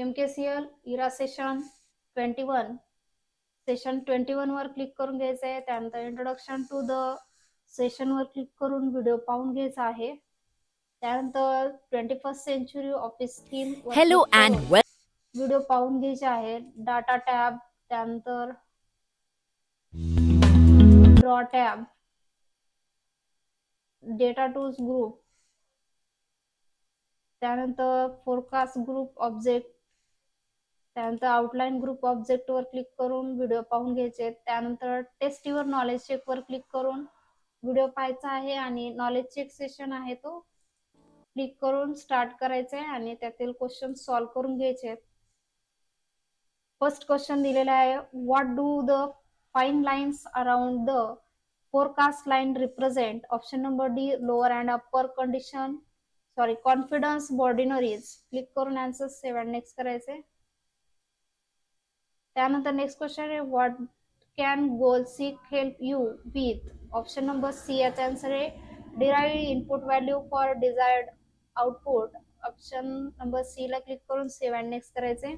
MKCL इरा session 21 session 21 वर click करून घ्यायचं आहे. त्यानंतर इंट्रोडक्शन टू द सेशन वर क्लिक करून व्हिडिओ पाहून घ्यायचा आहे. त्यानंतर 21st century office theme Hello and video पाहून घ्यायचे आहे. डाटा टॅब, त्यानंतर draw tab, data tools group, त्यानंतर फोरकास्ट ग्रुप ऑब्जेक्ट, त्यानंतर आउटलाईन ग्रुप ऑब्जेक्ट वर क्लिक करून व्हिडिओ पाहून घ्यायचे. त्यानंतर टेस्टीवर नॉलेज चेक वर क्लिक करून व्हिडिओ पाहायचा आहे आणि नॉलेज चेक सेशन आहे तो क्लिक करून स्टार्ट करायचा आहे आणि त्यातील क्वेश्चन सॉल्व्ह करून घ्यायचे. फर्स्ट क्वेश्चन दिलेला आहे, what do the fine lines around the forecast line represent? Option number D lower and upper condition confidence boundaries. Click करून आन्सर सेव्ह अँड नेक्स्ट करायचे. त्यानंतर नेक्स्ट क्वेश्चन आहे, what can goal seek help you with? Option number C याचा answer आहे derive input value for desired output. Option number C ला click करून save and next करायचे.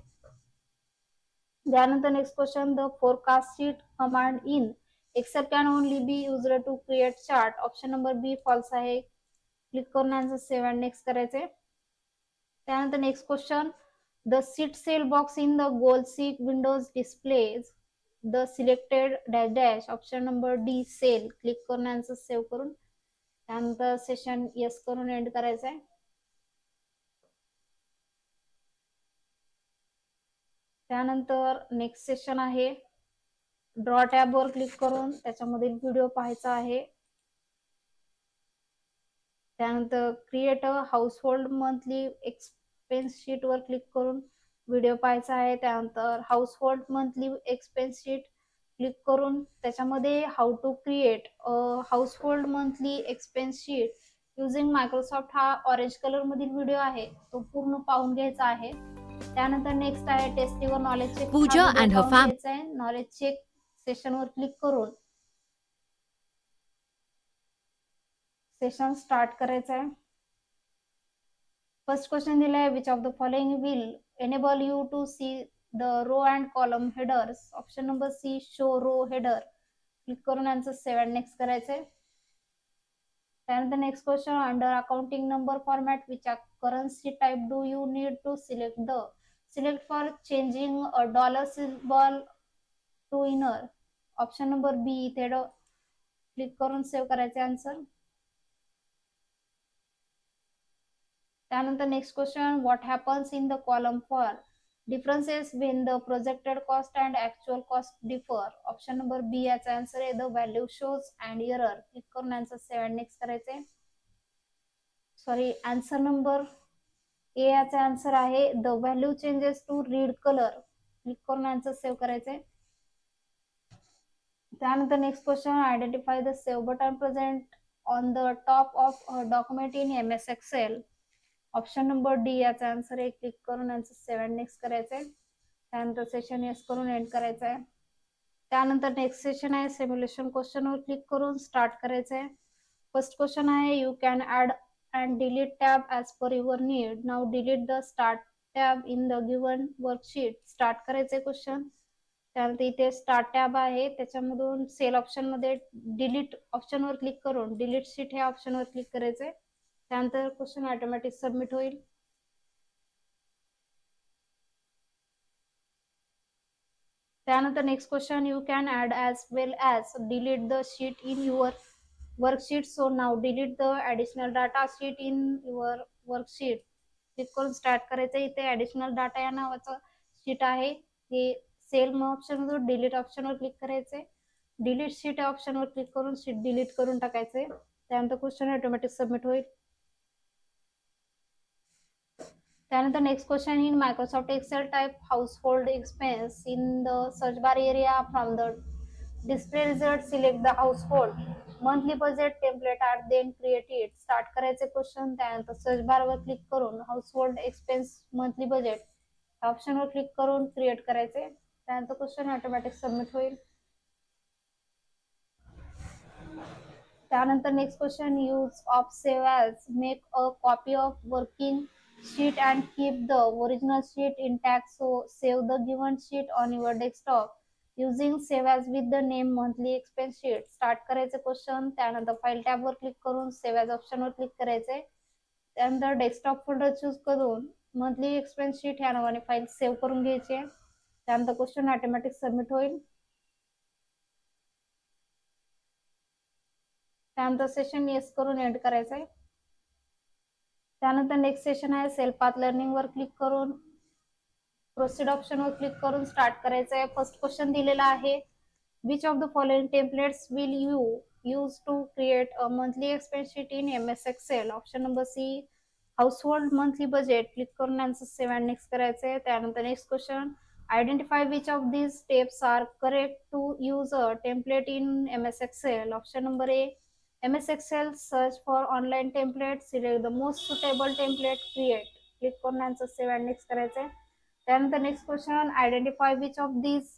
त्यानंतर next question, the forecast sheet command in Excel can only be used to create chart. Option number B false आहे. Click करून answer save and next करायचे. त्यानंतर next question, the seat cell box in the goal seek windows displays the selected dash dash. Option number D cell. Click करून answer save करून त्यानंतर session yes करून end करायचं आहे. त्यानंतर नेक्स्ट सेशन आहे, ड्रॉ टॅब वर क्लिक करून त्याच्यामधील व्हिडिओ पाहायचा आहे. त्यानंतर create a household monthly expense sheet वर क्लिक करून व्हिडिओ पाहायचा आहे. त्यानंतर household monthly expense sheet click करून त्याच्यामध्ये how to create household monthly expense sheet using Microsoft हा ऑरेंज कलर मधील व्हिडिओ आहे तो पूर्ण पाहून घ्यायचा आहे. त्यानंतर नेक्स्ट आहे टेस्टीवर knowledge check. Pooja and her family. Knowledge check session वर क्लिक करून सेशन स्टार्ट करायचं आहे. फर्स्ट क्वेश्चन दिला आहे, which of the following will enable you to see the row and column headers? Option number C show row header. Click करून answer save and next करायचे. त्यानंतर next question, under accounting number format which currency type do you need to select for changing a dollar symbol to INR? Option number B इथे click करून save करायचे answer. त्यानंतर next question, what happens in the column for differences when the projected cost and actual cost differ? Option number B याचा answer आहे the value shows and error. Click करून answer save and next करायचे. Answer number A याचा answer आहे the value changes to red colour. Click करून answer save करायचे. त्यानंतर next question, identify the save button present on the top of a document in MS Excel. Option number D याचा answer आहे. Click करून answer save and next करायचंय. त्यानंतर session yes करून end करायचं आहे. त्यानंतर नेक्स्ट सेशन आहे सिम्युलेशन क्वेश्चन वर क्लिक करून स्टार्ट करायचं आहे. फर्स्ट क्वेश्चन आहे, you can add and delete tab as per your need. Now delete the start tab in the given worksheet. Start करायचंय क्वेश्चन. त्यानंतर इथे स्टार्ट टॅब आहे त्याच्यामधून सेल ऑप्शन मध्ये डिलीट ऑप्शन वर क्लिक करून डिलीट शीट ह्या ऑप्शन वर क्लिक करायचंय. त्यानंतर क्वेश्चन ऑटोमॅटिक सबमिट होईल. त्यानंतर next question, you can add as well as delete the sheet in your worksheet. So now delete the additional data sheet in your worksheet. Click करून start करायचं. इथे additional data या नावाचं sheet आहे हे cell option मधून delete option वर click करायचे. डिलीट शीट या ऑप्शन वर क्लिक करून शीट डिलीट करून टाकायचे. त्यानंतर क्वेश्चन ऑटोमॅटिक सबमिट होईल. त्यानंतर next question, in Microsoft Excel type household expense in the search bar area from the display result select the household monthly budget template or then create it. Start करायचे question. त्यानंतर search bar वर click करून household expense monthly budget option वर click करून create करायचे. त्यानंतर question automatic submit होईल. त्यानंतर next question, use of save as make a copy of working sheet and keep the original sheet intact. So save the given sheet on your desktop using save as with the name monthly expense sheet. Start करायचे question, त्यानंतर file टॅबवर click करून save as ऑप्शनवर click करायचे, त्यानंतर desktop folder choose करून monthly expense sheet ह्या नावाने फाईल सेव्ह करून घ्यायची आहे. त्यानंतर क्वेश्चन ऑटोमॅटिक सबमिट होईल. त्यानंतर सेशन येस करून एंड करायचं आहे. त्यानंतर नेक्स्ट सेशन आहे सेल पाथ लर्निंग वर क्लिक करून प्रोसीड ऑप्शनवर क्लिक करून स्टार्ट करायचं आहे. फर्स्ट क्वेश्चन दिलेला आहे, which of the following templates will you use to create a monthly expense sheet in MS Excel. Option number C household monthly budget. Click करून answer save and next करायचं आहे. त्यानंतर next question, identify which of these steps are correct to use a template in MS Excel. Option number A MS Excel, search for online templates, select the most suitable template, create. Click करून answer save and next करायचंय. त्यानंतर next question, identify which of these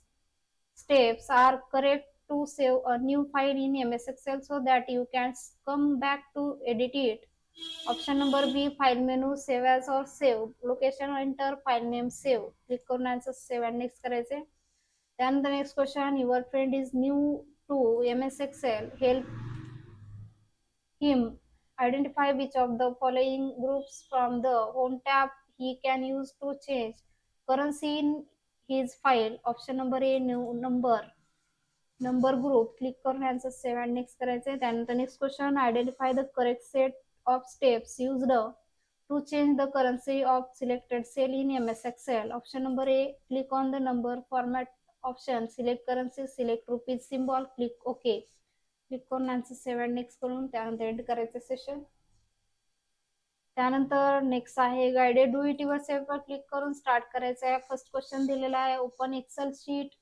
steps are correct to save a new file in MS Excel so that you can come back to edit it. Option number B file menu, save as or save location, enter file name, save. Click करून answer save and next करायचे. त्यानंतर next question, your friend is new to MS Excel, help him identify which of the following groups from the home tab he can use to change currency in his file. Option number A number group. Click करून answer save and next करायचे. त्यानंतर next question, identify the correct set of steps used to change the currency of selected cell in MS Excel. Option number A click on the number format option, select currency, select rupees symbol, click okay. Click करून answer save and next करून त्यानंतर end करायचं session. त्यानंतर next आहे guided do it your self वर click करून start करायचं आहे. फर्स्ट क्वेश्चन दिलेला आहे, open Excel sheet,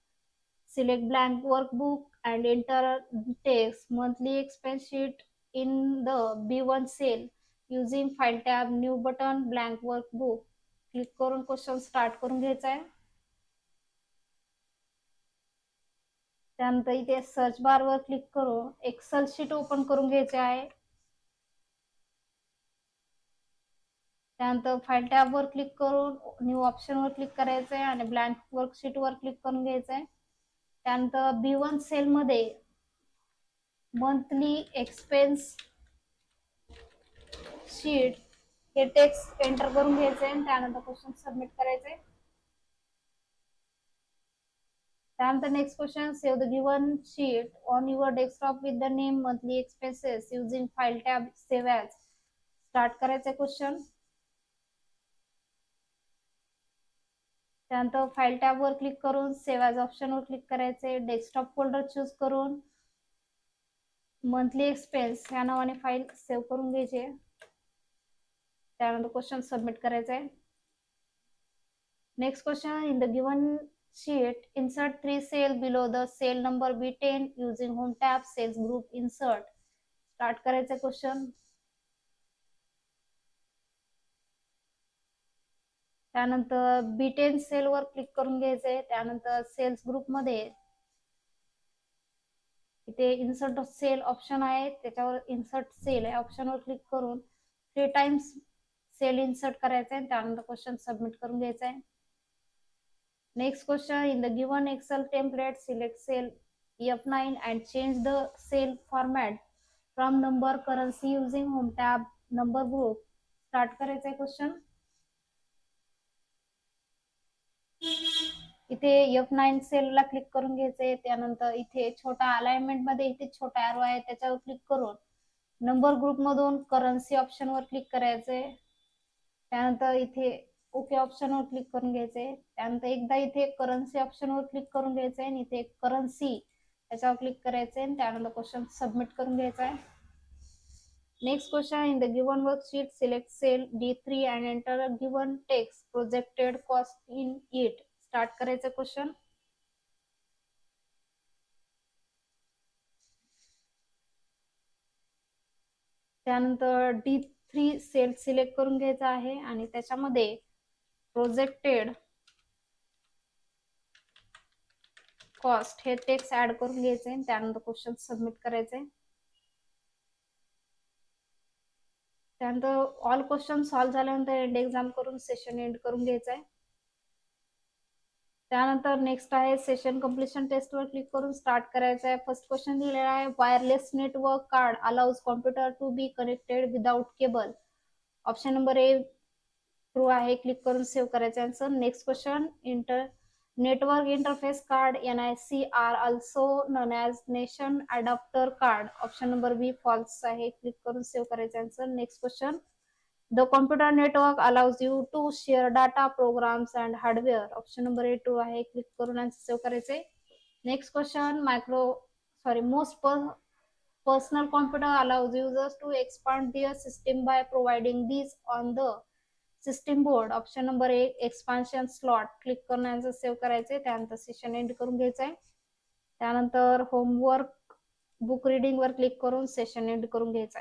select blank workbook and enter text monthly expense sheet in the B1 cell using file tab, new button, blank workbook. Click करून question start करून घ्यायचा आहे. त्यानंतर इथे सर्च बार वर क्लिक करून एक्सेल शीट ओपन करून घ्यायचे आहे. त्यानंतर फाईल टॅब वर क्लिक करून न्यू ऑप्शन वर क्लिक करायचंय आणि ब्लँक वर्कशीट वर क्लिक करून घ्यायचंय. त्यानंतर B1 सेल मध्ये मंथली एक्सपेन्स शीट हे टेक्स्ट एंटर करून घ्यायचंय. त्यानंतर क्वेश्चन सबमिट करायचंय. त्यानंतर next question, save the given sheet on your desktop with the name monthly expenses using file tab, save as. Start करायचंय क्वेश्चन. त्यानंतर फाईल टॅब वर क्लिक करून सेव्ह ॲज ऑप्शन वर क्लिक करायचे. डेस्कटॉप फोल्डर चूज करून monthly expense या नावाने file save करून घ्यायची. त्यानंतर क्वेश्चन सबमिट करायचा आहे. Next question, in the given sheet insert 3 cell below the cell number B10 using home tab, sales group, insert. Start करायचं क्वेश्चन. त्यानंतर B10 सेल वर क्लिक करून घ्यायचंय. त्यानंतर सेल्स ग्रुप मध्ये इथे इन्सर्ट सेल ऑप्शन आहे, त्याच्यावर इन्सर्ट सेल या ऑप्शनवर क्लिक करून 3 टाइम्स सेल इन्सर्ट करायचा आहे. त्यानंतर क्वेश्चन सबमिट करून घ्यायचा आहे. Next question, in the given Excel template, select cell F9 and change the cell format from number currency using home tab, number group. Start करायचा आहे क्वेश्चन. इथे F9 सेल ला क्लिक करून घ्यायचंय. त्यानंतर इथे छोटा अलाइनमेंट मध्ये इथे छोटा एरो आहे, त्याच्यावर क्लिक करून नंबर ग्रुप मधून करन्सी ऑप्शन वर क्लिक करायचंय. त्यानंतर इथे ओके ऑप्शन वर क्लिक करून घ्यायचंय. त्यानंतर एकदा इथे करन्सी ऑप्शन वर क्लिक करून घ्यायचंय आणि इथे करन्सी याच्यावर क्लिक करायचंय. त्यानंतर क्वेश्चन सबमिट करून घ्यायचा आहे. Next question, in the given worksheet select cell D3 and enter a given text projected cost in it. Start करायचं क्वेश्चन. त्यानंतर D3 सेल सिलेक्ट करून घ्यायचा आहे आणि त्याच्यामध्ये प्रोजेक्टेड कॉस्ट हे टेक्स्ट ऍड करून घ्यायचे. त्यानंतर क्वेश्चन सबमिट करायचे. त्यानंतर ऑल क्वेश्चन सॉल्व्ह झाल्यानंतर एंड एक्झाम करून सेशन एंड करून घ्यायचं आहे. त्यानंतर नेक्स्ट आहे सेशन कम्प्लिशन टेस्टवर क्लिक करून स्टार्ट करायचं आहे. फर्स्ट क्वेश्चन दिलेला आहे, wireless network card allows computer to be connected without cable. Option number A true आहे, क्लिक करून सेव्ह करायचं answer. Next question, network interface card NIC are also known as nation adapter card. Option number B false आहे, click करून save करायचं answer. Next question, the computer network allows you to share data, programs and hardware. Option number A true आहे, click करून answer save करायचे. Next question, most personal computer allows users to expand their system by providing these on the system board. Option number A expansion slot, click करून answer save करायचे. त्यानंतर session end करून घ्यायचं आहे. त्यानंतर homework book reading वर click करून session end करून घ्यायचं आहे.